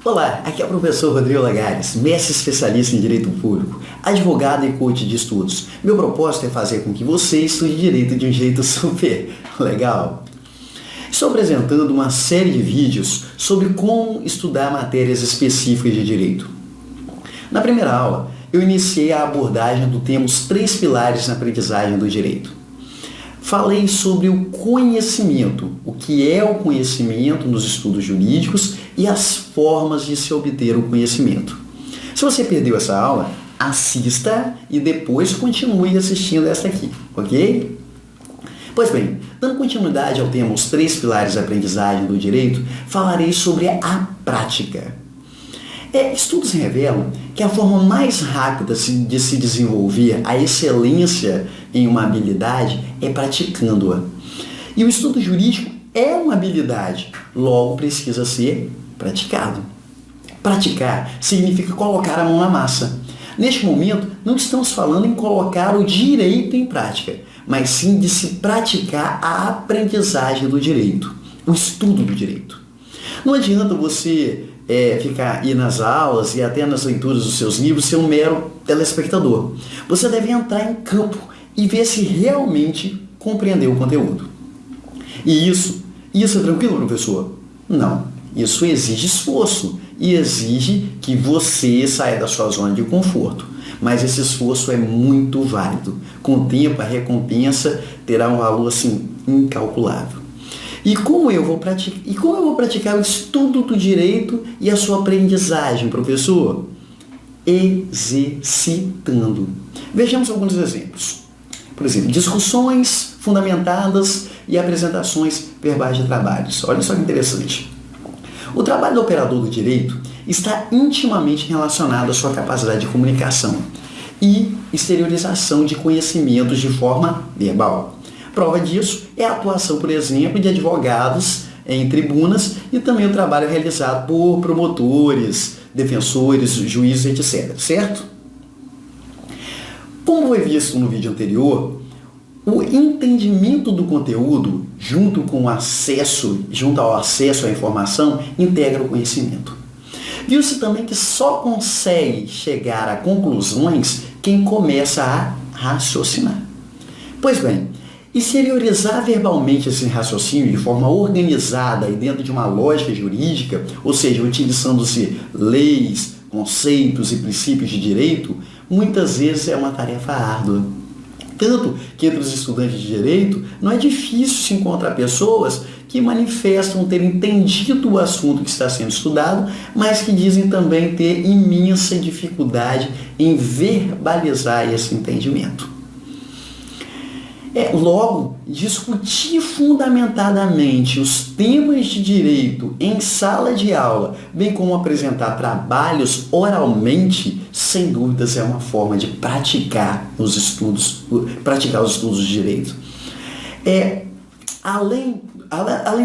Olá, aqui é o professor Rodrigo Lagares, mestre especialista em Direito Público, advogado e coach de estudos. Meu propósito é fazer com que você estude Direito de um jeito super legal. Estou apresentando uma série de vídeos sobre como estudar matérias específicas de Direito. Na primeira aula, eu iniciei a abordagem do tema os 3 pilares na aprendizagem do Direito. Falei sobre o conhecimento, o que é o conhecimento nos estudos jurídicos e as formas de se obter o conhecimento. Se você perdeu essa aula, assista e depois continue assistindo essa aqui, ok? Pois bem, dando continuidade ao tema os 3 pilares da aprendizagem do direito, falarei sobre a prática. Estudos revelam que a forma mais rápida de se desenvolver a excelência em uma habilidade é praticando-a. E o estudo jurídico é uma habilidade, logo precisa ser praticado. Praticar significa colocar a mão na massa. Neste momento, não estamos falando em colocar o direito em prática, mas sim de se praticar a aprendizagem do direito, o estudo do direito. Não adianta você ficar ir nas aulas e até nas leituras dos seus livros ser um mero telespectador. Você deve entrar em campo e ver se realmente compreendeu o conteúdo. E isso é tranquilo, professor? Não. Isso exige esforço e exige que você saia da sua zona de conforto. Mas esse esforço é muito válido. Com o tempo, a recompensa terá um valor assim incalculável. E como eu vou praticar o estudo do direito e a sua aprendizagem, professor? Exercitando. Vejamos alguns exemplos. Por exemplo, discussões fundamentadas e apresentações verbais de trabalhos. Olha só que interessante. O trabalho do operador do direito está intimamente relacionado à sua capacidade de comunicação e exteriorização de conhecimentos de forma verbal. Prova disso é a atuação, por exemplo, de advogados em tribunas e também o trabalho realizado por promotores, defensores, juízes, etc. Certo? Como foi visto no vídeo anterior, o entendimento do conteúdo, junto ao acesso à informação, integra o conhecimento. Viu-se também que só consegue chegar a conclusões quem começa a raciocinar. Pois bem, exteriorizar verbalmente esse raciocínio de forma organizada e dentro de uma lógica jurídica, ou seja, utilizando-se leis, conceitos e princípios de direito, muitas vezes é uma tarefa árdua. Tanto que entre os estudantes de direito não é difícil se encontrar pessoas que manifestam ter entendido o assunto que está sendo estudado, mas que dizem também ter imensa dificuldade em verbalizar esse entendimento. Logo, discutir fundamentadamente os temas de direito em sala de aula, bem como apresentar trabalhos oralmente, sem dúvidas é uma forma de praticar os estudos de direito. Além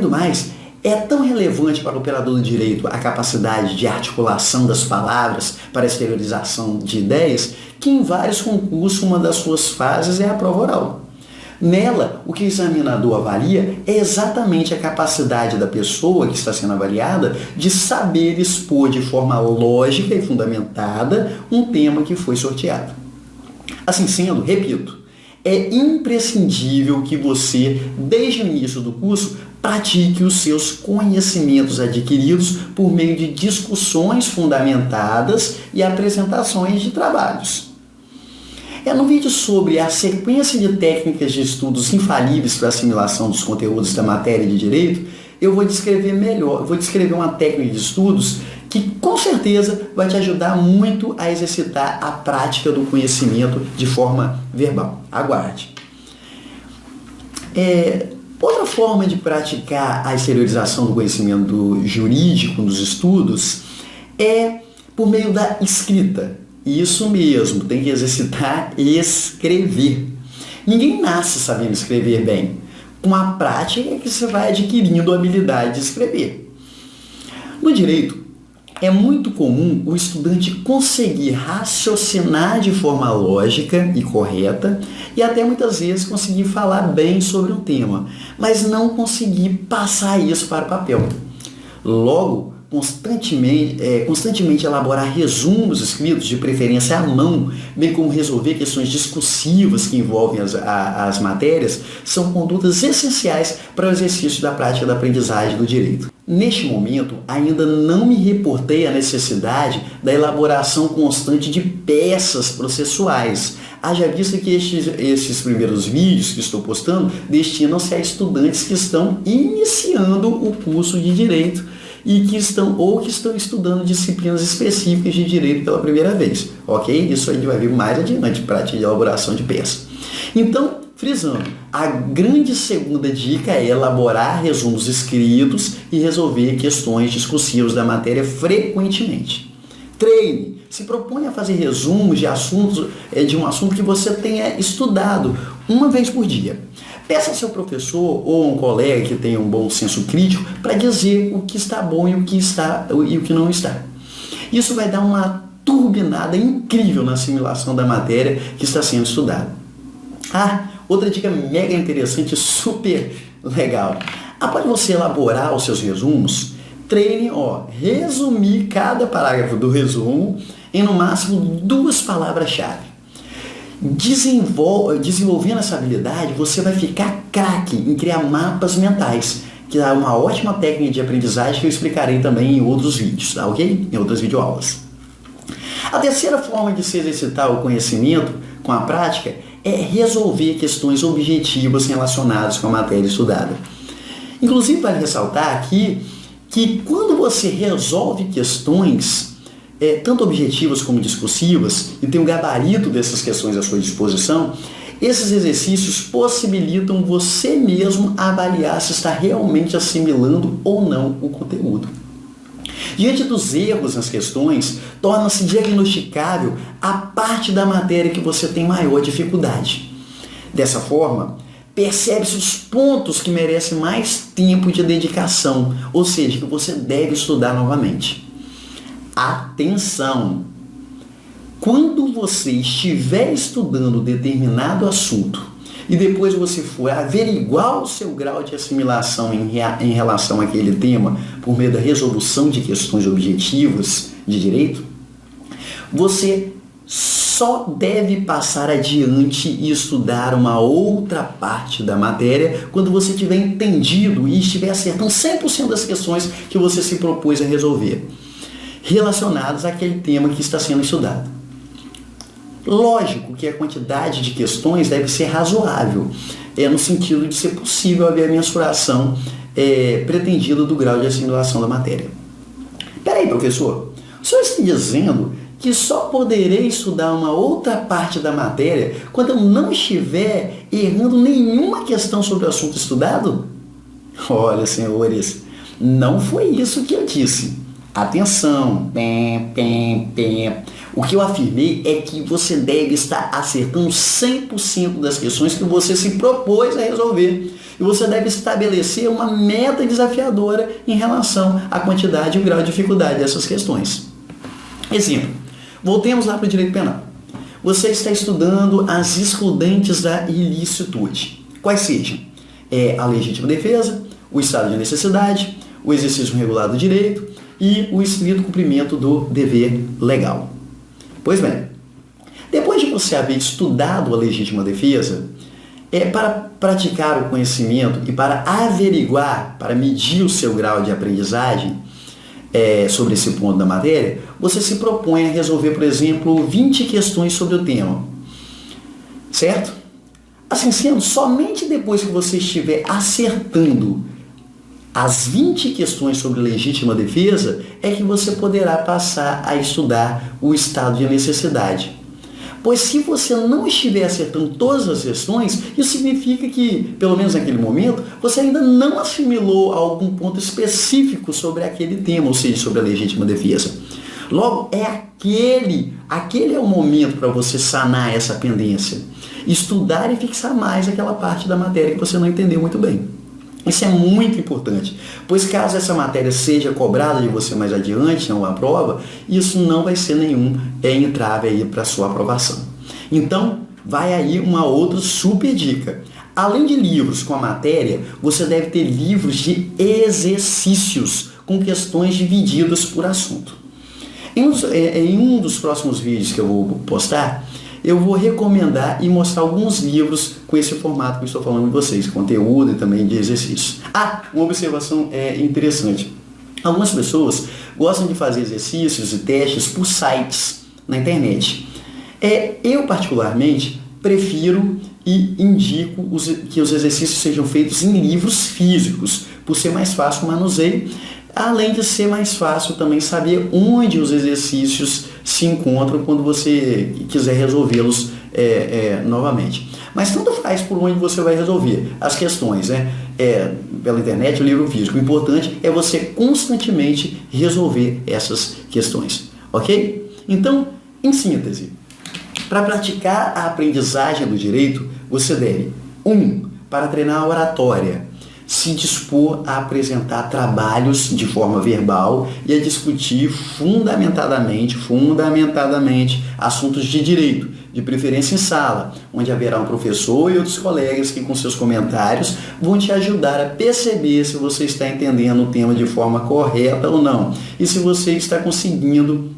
do mais, é tão relevante para o operador do direito a capacidade de articulação das palavras para a exteriorização de ideias, que em vários concursos uma das suas fases é a prova oral. Nela, o que o examinador avalia é exatamente a capacidade da pessoa que está sendo avaliada de saber expor de forma lógica e fundamentada um tema que foi sorteado. Assim sendo, repito, é imprescindível que você, desde o início do curso, pratique os seus conhecimentos adquiridos por meio de discussões fundamentadas e apresentações de trabalhos. No vídeo sobre a sequência de técnicas de estudos infalíveis para a assimilação dos conteúdos da matéria de direito, eu vou descrever uma técnica de estudos que com certeza vai te ajudar muito a exercitar a prática do conhecimento de forma verbal. Aguarde. Outra forma de praticar a exteriorização do conhecimento jurídico nos estudos é por meio da escrita. Isso mesmo, tem que exercitar e escrever. Ninguém nasce sabendo escrever bem. Com a prática é que você vai adquirindo a habilidade de escrever. No direito, é muito comum o estudante conseguir raciocinar de forma lógica e correta e até muitas vezes conseguir falar bem sobre um tema, mas não conseguir passar isso para o papel. Logo, constantemente elaborar resumos escritos, de preferência à mão, bem como resolver questões discursivas que envolvem as matérias, são condutas essenciais para o exercício da prática da aprendizagem do direito. Neste momento, ainda não me reportei à necessidade da elaboração constante de peças processuais. Haja vista que estes primeiros vídeos que estou postando destinam-se a estudantes que estão iniciando o curso de Direito e que estão estudando disciplinas específicas de Direito pela primeira vez, ok? Isso a gente vai ver mais adiante, prática de elaboração de peça. Então, frisando, a grande segunda dica é elaborar resumos escritos e resolver questões discursivas da matéria frequentemente. Treine. Se propõe a fazer resumos de um assunto que você tenha estudado uma vez por dia. Peça a seu professor ou a um colega que tenha um bom senso crítico para dizer o que está bom e o que não está. Isso vai dar uma turbinada incrível na assimilação da matéria que está sendo estudada. Outra dica mega interessante, super legal. Após você elaborar os seus resumos, treine, resumir cada parágrafo do resumo em no máximo 2 palavras-chave. Desenvolvendo essa habilidade, você vai ficar craque em criar mapas mentais, que é uma ótima técnica de aprendizagem que eu explicarei também em outros vídeos, tá ok? Em outras videoaulas. A terceira forma de se exercitar o conhecimento com a prática é resolver questões objetivas relacionadas com a matéria estudada. Inclusive, vale ressaltar aqui que quando você resolve questões tanto objetivas como discursivas e tem um gabarito dessas questões à sua disposição, esses exercícios possibilitam você mesmo avaliar se está realmente assimilando ou não o conteúdo. Diante dos erros nas questões, torna-se diagnosticável a parte da matéria que você tem maior dificuldade. Dessa forma, percebe-se os pontos que merecem mais tempo de dedicação, ou seja, que você deve estudar novamente. Atenção! Quando você estiver estudando determinado assunto e depois você for averiguar o seu grau de assimilação em relação àquele tema por meio da resolução de questões objetivas de direito, você só deve passar adiante e estudar uma outra parte da matéria quando você tiver entendido e estiver acertando 100% das questões que você se propôs a resolver, relacionadas àquele tema que está sendo estudado. Lógico que a quantidade de questões deve ser razoável, no sentido de ser possível haver a mensuração pretendida do grau de assimilação da matéria. Peraí, professor, o senhor está dizendo que só poderei estudar uma outra parte da matéria quando eu não estiver errando nenhuma questão sobre o assunto estudado? Olha, senhores, não foi isso que eu disse. Atenção! O que eu afirmei é que você deve estar acertando 100% das questões que você se propôs a resolver. E você deve estabelecer uma meta desafiadora em relação à quantidade e o grau de dificuldade dessas questões. Exemplo, voltemos lá para o direito penal. Você está estudando as excludentes da ilicitude. Quais sejam? A legítima defesa, o estado de necessidade, o exercício regular do direito e o estrito cumprimento do dever legal. Pois bem, depois de você haver estudado a legítima defesa, para praticar o conhecimento e para averiguar, para medir o seu grau de aprendizagem sobre esse ponto da matéria, você se propõe a resolver, por exemplo, 20 questões sobre o tema. Certo? Assim sendo, somente depois que você estiver acertando as 20 questões sobre legítima defesa é que você poderá passar a estudar o estado de necessidade. Pois se você não estiver acertando todas as questões, isso significa que, pelo menos naquele momento, você ainda não assimilou algum ponto específico sobre aquele tema, ou seja, sobre a legítima defesa. Logo, aquele é o momento para você sanar essa pendência. Estudar e fixar mais aquela parte da matéria que você não entendeu muito bem. Isso é muito importante, pois caso essa matéria seja cobrada de você mais adiante, numa prova, isso não vai ser nenhum entrave aí para sua aprovação. Então, vai aí uma outra super dica. Além de livros com a matéria, você deve ter livros de exercícios com questões divididas por assunto. Em um dos próximos vídeos que eu vou postar, eu vou recomendar e mostrar alguns livros com esse formato que eu estou falando com vocês, conteúdo e também de exercícios. Uma observação interessante. Algumas pessoas gostam de fazer exercícios e testes por sites na internet. Eu, particularmente, prefiro e indico que os exercícios sejam feitos em livros físicos, por ser mais fácil o manuseio, além de ser mais fácil também saber onde os exercícios se encontram quando você quiser resolvê-los novamente. Mas tanto faz por onde você vai resolver as questões, pela internet, o livro físico. O importante é você constantemente resolver essas questões, ok? Então, em síntese, para praticar a aprendizagem do direito, você deve, para treinar a oratória, se dispor a apresentar trabalhos de forma verbal e a discutir fundamentadamente assuntos de direito, de preferência em sala, onde haverá um professor e outros colegas que com seus comentários vão te ajudar a perceber se você está entendendo o tema de forma correta ou não, e se você está conseguindo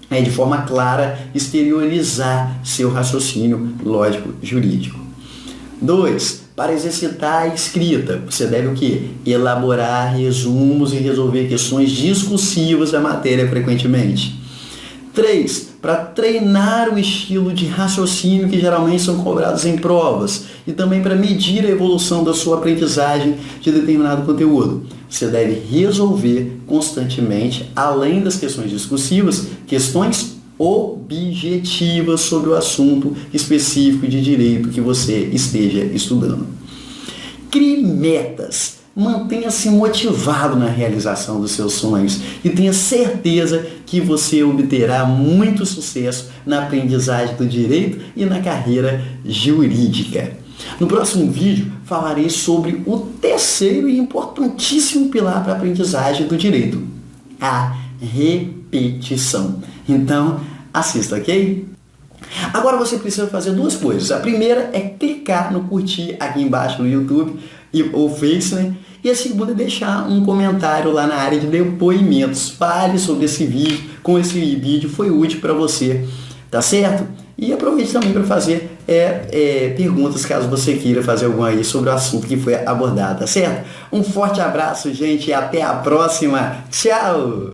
de forma clara exteriorizar seu raciocínio lógico-jurídico. 2. Para exercitar a escrita, você deve o quê? Elaborar resumos e resolver questões discursivas da matéria frequentemente. 3. Para treinar o estilo de raciocínio que geralmente são cobrados em provas e também para medir a evolução da sua aprendizagem de determinado conteúdo. Você deve resolver constantemente, além das questões discursivas, questões objetivas sobre o assunto específico de direito que você esteja estudando. Crie metas. Mantenha-se motivado na realização dos seus sonhos e tenha certeza que você obterá muito sucesso na aprendizagem do direito e na carreira jurídica. No próximo vídeo falarei sobre o terceiro e importantíssimo pilar para a aprendizagem do direito, a repetição. Então, assista, ok? Agora você precisa fazer duas coisas. A primeira é clicar no curtir aqui embaixo no YouTube ou Face, né? E a segunda é deixar um comentário lá na área de depoimentos. Fale sobre esse vídeo, como esse vídeo foi útil para você, tá certo? E aproveite também para fazer perguntas, caso você queira fazer alguma aí sobre o assunto que foi abordado, tá certo? Um forte abraço, gente, e até a próxima. Tchau!